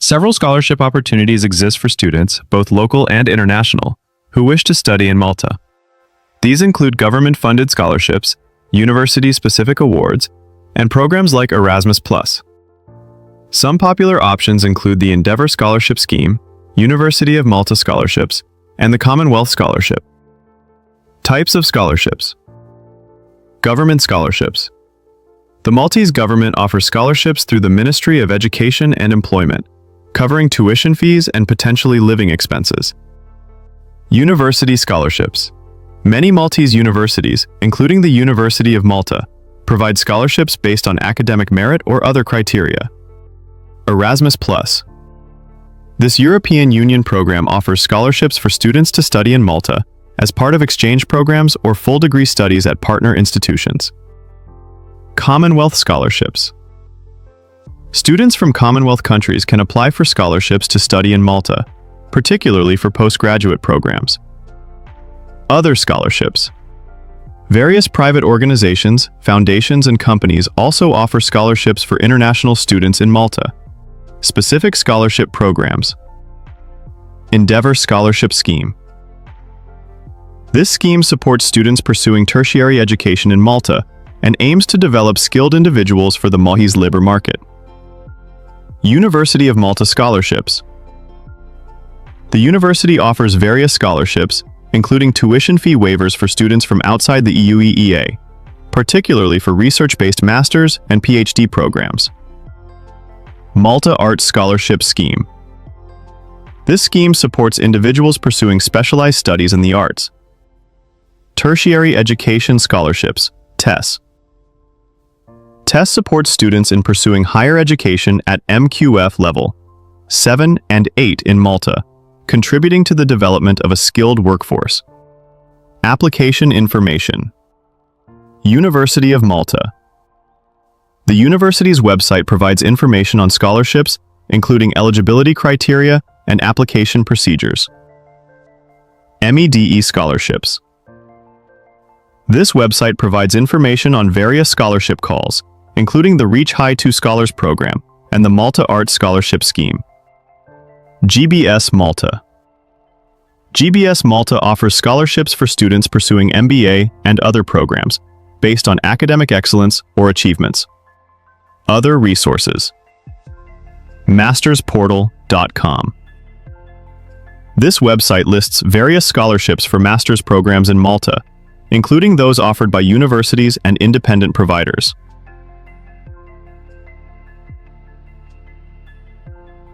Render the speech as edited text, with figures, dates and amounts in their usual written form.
Several scholarship opportunities exist for students, both local and international, who wish to study in Malta. These include government-funded scholarships, university-specific awards, and programs like Erasmus+. Some popular options include the Endeavour Scholarship Scheme, University of Malta Scholarships, and the Commonwealth Scholarship. Types of scholarships. Government scholarships. The Maltese government offers scholarships through the Ministry of Education and Employment, covering tuition fees and potentially living expenses. University scholarships. Many Maltese universities, including the University of Malta, provide scholarships based on academic merit or other criteria. Erasmus+. This European Union program offers scholarships for students to study in Malta as part of exchange programs or full-degree studies at partner institutions. Commonwealth scholarships. Students from Commonwealth countries can apply for scholarships to study in Malta, particularly for postgraduate programs. Other scholarships. Various private organizations, foundations, and companies also offer scholarships for international students in Malta. Specific scholarship programs. Endeavour Scholarship Scheme. This scheme supports students pursuing tertiary education in Malta and aims to develop skilled individuals for the Maltese labor market. University of Malta Scholarships. The university offers various scholarships, including tuition fee waivers for students from outside the EUEEA, particularly for research-based master's and PhD programs. Malta Arts Scholarship Scheme. This scheme supports individuals pursuing specialized studies in the arts. Tertiary Education Scholarships, TES. TES supports students in pursuing higher education at MQF level 7 and 8 in Malta, contributing to the development of a skilled workforce. Application information. University of Malta. The university's website provides information on scholarships, including eligibility criteria and application procedures. MEDE Scholarships. This website provides information on various scholarship calls, including the Reach High 2 Scholars Program and the Malta Arts Scholarship Scheme. GBS Malta. GBS Malta offers scholarships for students pursuing MBA and other programs based on academic excellence or achievements. Other resources. mastersportal.com. This website lists various scholarships for master's programs in Malta, including those offered by universities and independent providers.